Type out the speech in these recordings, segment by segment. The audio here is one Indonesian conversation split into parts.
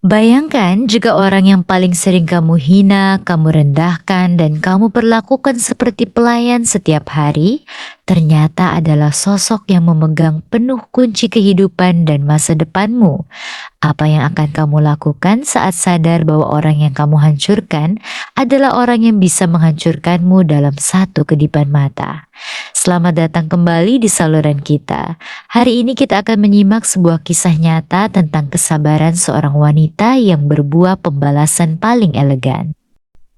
Bayangkan jika orang yang paling sering kamu hina, kamu rendahkan, dan kamu perlakukan seperti pelayan setiap hari, ternyata adalah sosok yang memegang penuh kunci kehidupan dan masa depanmu. Apa yang akan kamu lakukan saat sadar bahwa orang yang kamu hancurkan adalah orang yang bisa menghancurkanmu dalam satu kedipan mata? Selamat datang kembali di saluran kita. Hari ini kita akan menyimak sebuah kisah nyata tentang kesabaran seorang wanita yang berbuah pembalasan paling elegan.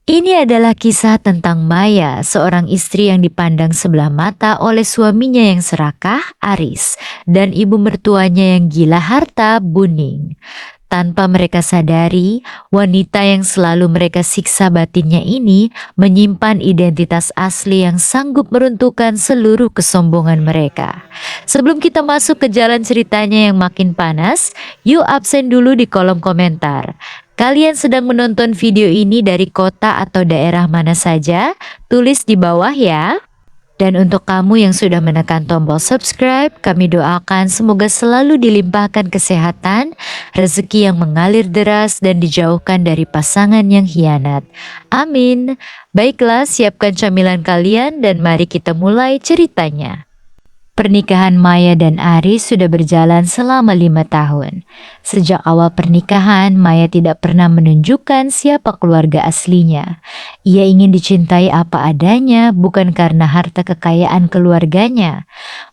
Ini adalah kisah tentang Maya, seorang istri yang dipandang sebelah mata oleh suaminya yang serakah, Aris, dan ibu mertuanya yang gila harta, Buning. Tanpa mereka sadari, wanita yang selalu mereka siksa batinnya ini menyimpan identitas asli yang sanggup meruntuhkan seluruh kesombongan mereka. Sebelum kita masuk ke jalan ceritanya yang makin panas, yuk absen dulu di kolom komentar. Kalian sedang menonton video ini dari kota atau daerah mana saja? Tulis di bawah ya. Dan untuk kamu yang sudah menekan tombol subscribe, kami doakan semoga selalu dilimpahkan kesehatan, rezeki yang mengalir deras, dan dijauhkan dari pasangan yang hianat. Amin. Baiklah, siapkan camilan kalian dan mari kita mulai ceritanya. Pernikahan Maya dan Aris sudah berjalan selama 5 tahun. Sejak awal pernikahan, Maya tidak pernah menunjukkan siapa keluarga aslinya. Ia ingin dicintai apa adanya, bukan karena harta kekayaan keluarganya.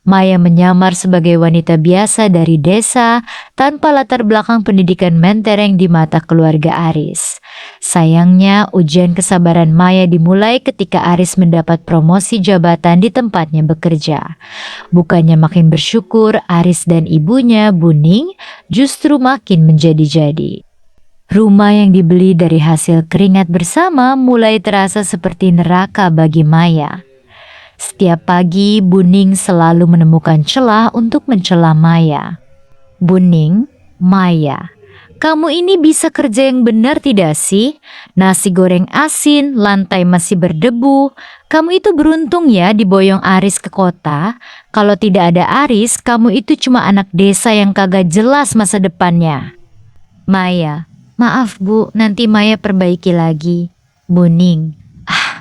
Maya menyamar sebagai wanita biasa dari desa, tanpa latar belakang pendidikan mentereng di mata keluarga Aris. Sayangnya, ujian kesabaran Maya dimulai ketika Aris mendapat promosi jabatan di tempatnya bekerja. Bukannya makin bersyukur, Aris dan ibunya, Buning, justru makin menjadi-jadi. Rumah yang dibeli dari hasil keringat bersama mulai terasa seperti neraka bagi Maya. Setiap pagi, Buning selalu menemukan celah untuk mencela Maya. "Buning, Maya, kamu ini bisa kerja yang benar tidak sih? Nasi goreng asin, lantai masih berdebu. Kamu itu beruntung ya diboyong Aris ke kota. Kalau tidak ada Aris, kamu itu cuma anak desa yang kagak jelas masa depannya." "Maya, maaf Bu, nanti Maya perbaiki lagi." "Buning,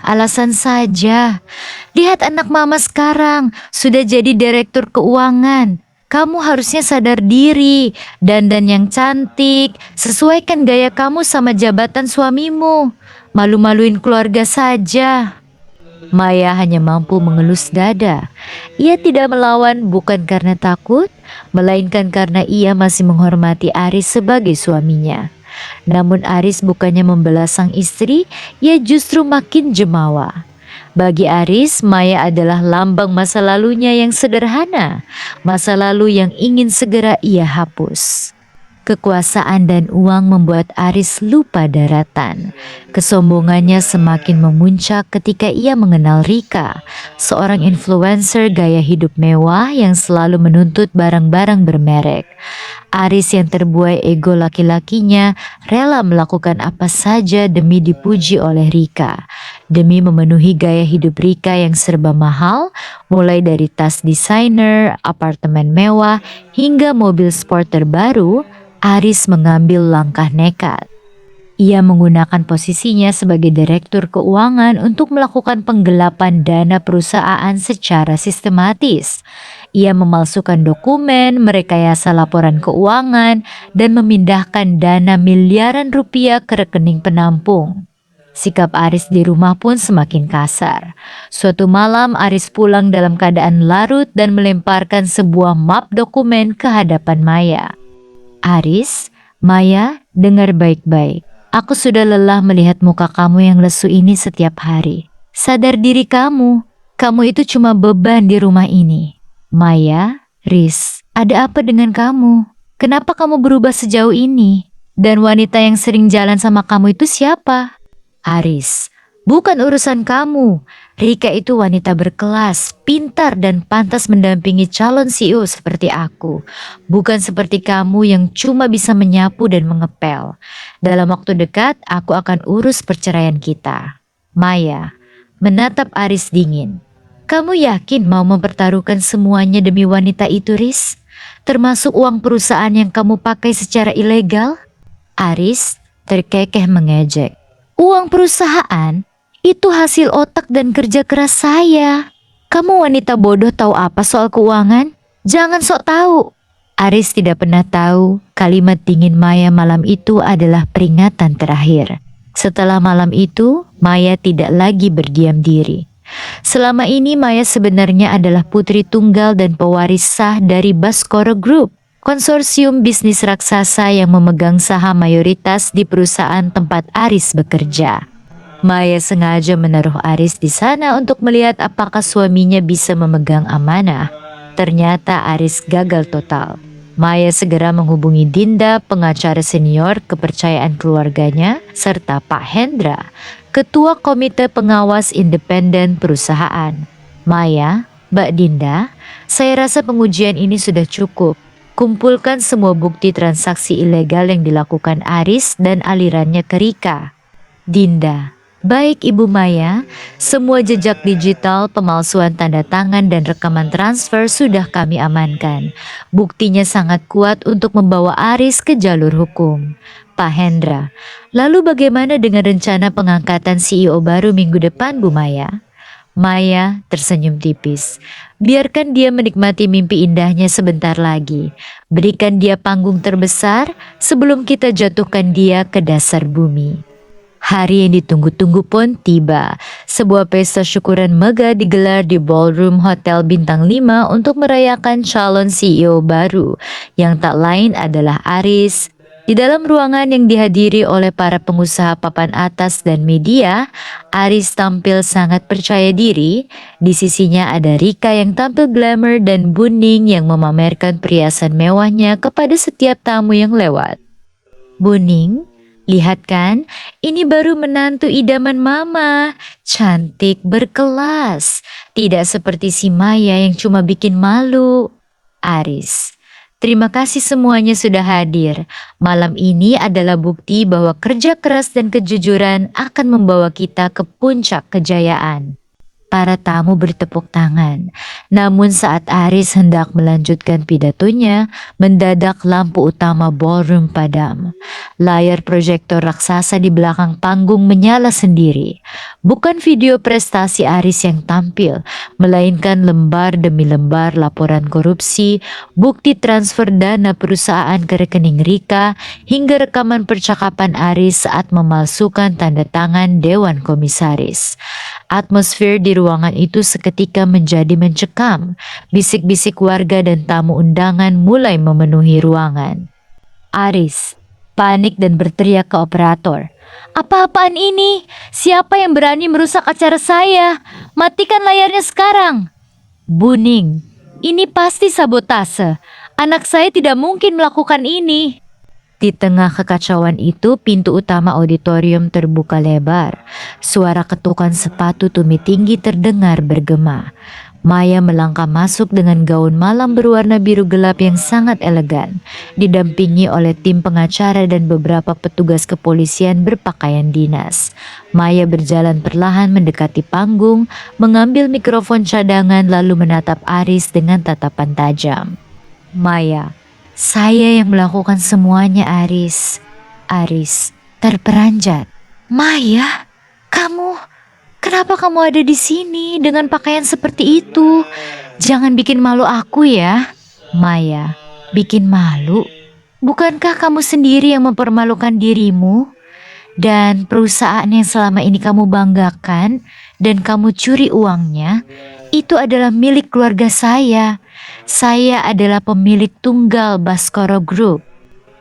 alasan saja. Lihat anak mama sekarang, sudah jadi direktur keuangan. Kamu harusnya sadar diri, dandan yang cantik, sesuaikan gaya kamu sama jabatan suamimu. Malu-maluin keluarga saja." Maya hanya mampu mengelus dada. Ia tidak melawan bukan karena takut, melainkan karena ia masih menghormati Aris sebagai suaminya. Namun Aris bukannya membela sang istri, ia justru makin jemawa. Bagi Aris, Maya adalah lambang masa lalunya yang sederhana, masa lalu yang ingin segera ia hapus. Kekuasaan dan uang membuat Aris lupa daratan. Kesombongannya semakin memuncak ketika ia mengenal Rika, seorang influencer gaya hidup mewah yang selalu menuntut barang-barang bermerek. Aris yang terbuai ego laki-lakinya rela melakukan apa saja demi dipuji oleh Rika. Demi memenuhi gaya hidup Rika yang serba mahal, mulai dari tas desainer, apartemen mewah, hingga mobil sport terbaru, Aris mengambil langkah nekat. Ia menggunakan posisinya sebagai direktur keuangan untuk melakukan penggelapan dana perusahaan secara sistematis. Ia memalsukan dokumen, merekayasa laporan keuangan, dan memindahkan dana miliaran rupiah ke rekening penampung. Sikap Aris di rumah pun semakin kasar. Suatu malam Aris pulang dalam keadaan larut dan melemparkan sebuah map dokumen ke hadapan Maya. "Aris, Maya, dengar baik-baik. Aku sudah lelah melihat muka kamu yang lesu ini setiap hari. Sadar diri kamu, kamu itu cuma beban di rumah ini." "Maya, Riz, ada apa dengan kamu? Kenapa kamu berubah sejauh ini? Dan wanita yang sering jalan sama kamu itu siapa?" "Aris, bukan urusan kamu. Rika itu wanita berkelas, pintar dan pantas mendampingi calon CEO seperti aku. Bukan seperti kamu yang cuma bisa menyapu dan mengepel. Dalam waktu dekat, aku akan urus perceraian kita." Maya menatap Aris dingin. "Kamu yakin mau mempertaruhkan semuanya demi wanita itu, Riz? Termasuk uang perusahaan yang kamu pakai secara ilegal?" Aris terkekeh mengejek. Uang perusahaan? Itu hasil otak dan kerja keras saya. Kamu wanita bodoh tahu apa soal keuangan? Jangan sok tahu. Aris tidak pernah tahu kalimat dingin Maya malam itu adalah peringatan terakhir. Setelah malam itu, Maya tidak lagi berdiam diri. Selama ini Maya sebenarnya adalah putri tunggal dan pewaris sah dari Baskoro Group, konsorsium bisnis raksasa yang memegang saham mayoritas di perusahaan tempat Aris bekerja. Maya sengaja menaruh Aris di sana untuk melihat apakah suaminya bisa memegang amanah. Ternyata Aris gagal total. Maya segera menghubungi Dinda, pengacara senior kepercayaan keluarganya, serta Pak Hendra, ketua komite pengawas independen perusahaan. Maya, Mbak Dinda, saya rasa pengujian ini sudah cukup. Kumpulkan semua bukti transaksi ilegal yang dilakukan Aris dan alirannya ke Rika. Dinda, baik Ibu Maya, semua jejak digital, pemalsuan tanda tangan dan rekaman transfer sudah kami amankan. Buktinya sangat kuat untuk membawa Aris ke jalur hukum. Pak Hendra, lalu bagaimana dengan rencana pengangkatan CEO baru minggu depan Bu Maya? Maya tersenyum tipis. Biarkan dia menikmati mimpi indahnya sebentar lagi. Berikan dia panggung terbesar sebelum kita jatuhkan dia ke dasar bumi. Hari yang ditunggu-tunggu pun tiba. Sebuah pesta syukuran megah digelar di ballroom Hotel Bintang 5 untuk merayakan calon CEO baru, yang tak lain adalah Aris. Di dalam ruangan yang dihadiri oleh para pengusaha papan atas dan media, Aris tampil sangat percaya diri. Di sisinya ada Rika yang tampil glamour dan Buning yang memamerkan perhiasan mewahnya kepada setiap tamu yang lewat. Buning, lihat kan, ini baru menantu idaman mama, cantik berkelas, tidak seperti si Maya yang cuma bikin malu. Aris, terima kasih semuanya sudah hadir. Malam ini adalah bukti bahwa kerja keras dan kejujuran akan membawa kita ke puncak kejayaan. Para tamu bertepuk tangan. Namun saat Aris hendak melanjutkan pidatonya, mendadak lampu utama ballroom padam. Layar proyektor raksasa di belakang panggung menyala sendiri. Bukan video prestasi Aris yang tampil, melainkan lembar demi lembar laporan korupsi, bukti transfer dana perusahaan ke rekening Rika, hingga rekaman percakapan Aris saat memalsukan tanda tangan Dewan Komisaris. Atmosfer di ruangan itu seketika menjadi mencekam. Bisik-bisik warga dan tamu undangan mulai memenuhi ruangan. Aris panik dan berteriak ke operator. Apa-apaan ini? Siapa yang berani merusak acara saya? Matikan layarnya sekarang. Buning, ini pasti sabotase. Anak saya tidak mungkin melakukan ini. Di tengah kekacauan itu, pintu utama auditorium terbuka lebar. Suara ketukan sepatu tumit tinggi terdengar bergema. Maya melangkah masuk dengan gaun malam berwarna biru gelap yang sangat elegan, didampingi oleh tim pengacara dan beberapa petugas kepolisian berpakaian dinas. Maya berjalan perlahan mendekati panggung, mengambil mikrofon cadangan lalu menatap Aris dengan tatapan tajam. Maya, saya yang melakukan semuanya, Aris. Aris terperanjat. Maya, kenapa kamu ada di sini dengan pakaian seperti itu? Jangan bikin malu aku ya. Maya, bikin malu? Bukankah kamu sendiri yang mempermalukan dirimu? Dan perusahaan yang selama ini kamu banggakan dan kamu curi uangnya, itu adalah milik keluarga saya. Saya adalah pemilik tunggal Baskoro Group.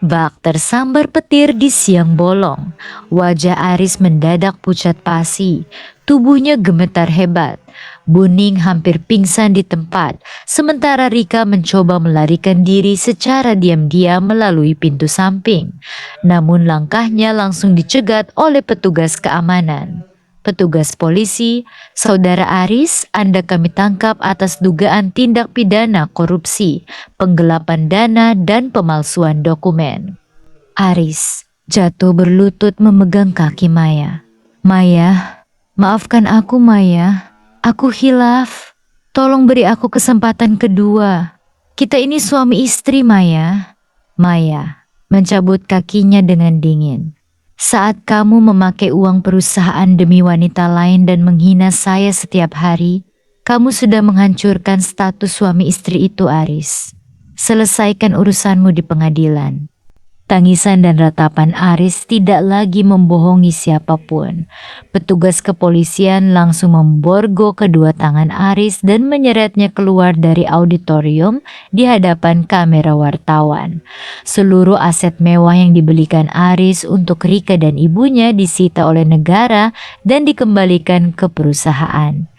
Bak tersambar petir di siang bolong. Wajah Aris mendadak pucat pasi. Tubuhnya gemetar hebat. Buning hampir pingsan di tempat. Sementara Rika mencoba melarikan diri secara diam-diam melalui pintu samping. Namun langkahnya langsung dicegat oleh petugas keamanan. Petugas polisi, Saudara Aris, Anda kami tangkap atas dugaan tindak pidana korupsi, penggelapan dana, dan pemalsuan dokumen. Aris jatuh berlutut memegang kaki Maya. Maya, maafkan aku Maya. Aku hilaf. Tolong beri aku kesempatan kedua. Kita ini suami istri Maya. Maya, mencabut kakinya dengan dingin. Saat kamu memakai uang perusahaan demi wanita lain dan menghina saya setiap hari, kamu sudah menghancurkan status suami istri itu, Aris. Selesaikan urusanmu di pengadilan. Tangisan dan ratapan Aris tidak lagi membohongi siapapun. Petugas kepolisian langsung memborgo kedua tangan Aris dan menyeretnya keluar dari auditorium di hadapan kamera wartawan. Seluruh aset mewah yang dibelikan Aris untuk Rika dan ibunya disita oleh negara dan dikembalikan ke perusahaan.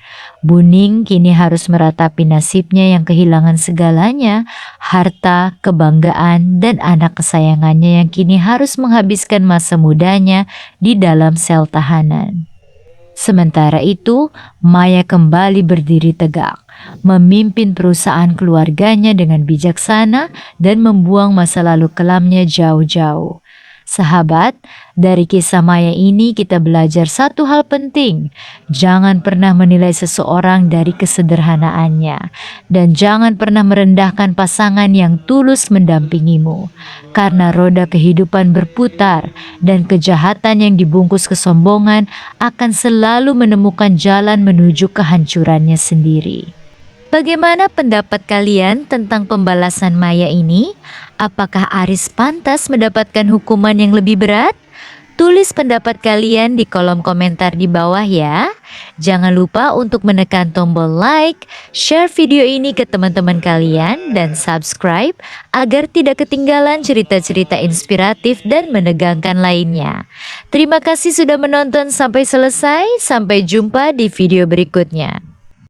Buning kini harus meratapi nasibnya yang kehilangan segalanya, harta, kebanggaan, dan anak kesayangannya yang kini harus menghabiskan masa mudanya di dalam sel tahanan. Sementara itu, Maya kembali berdiri tegak, memimpin perusahaan keluarganya dengan bijaksana dan membuang masa lalu kelamnya jauh-jauh. Sahabat, dari kisah Maya ini kita belajar satu hal penting. Jangan pernah menilai seseorang dari kesederhanaannya. Dan jangan pernah merendahkan pasangan yang tulus mendampingimu. Karena roda kehidupan berputar dan kejahatan yang dibungkus kesombongan akan selalu menemukan jalan menuju kehancurannya sendiri. Bagaimana pendapat kalian tentang pembalasan Maya ini? Apakah Aris pantas mendapatkan hukuman yang lebih berat? Tulis pendapat kalian di kolom komentar di bawah ya. Jangan lupa untuk menekan tombol like, share video ini ke teman-teman kalian, dan subscribe agar tidak ketinggalan cerita-cerita inspiratif dan menegangkan lainnya. Terima kasih sudah menonton sampai selesai. Sampai jumpa di video berikutnya.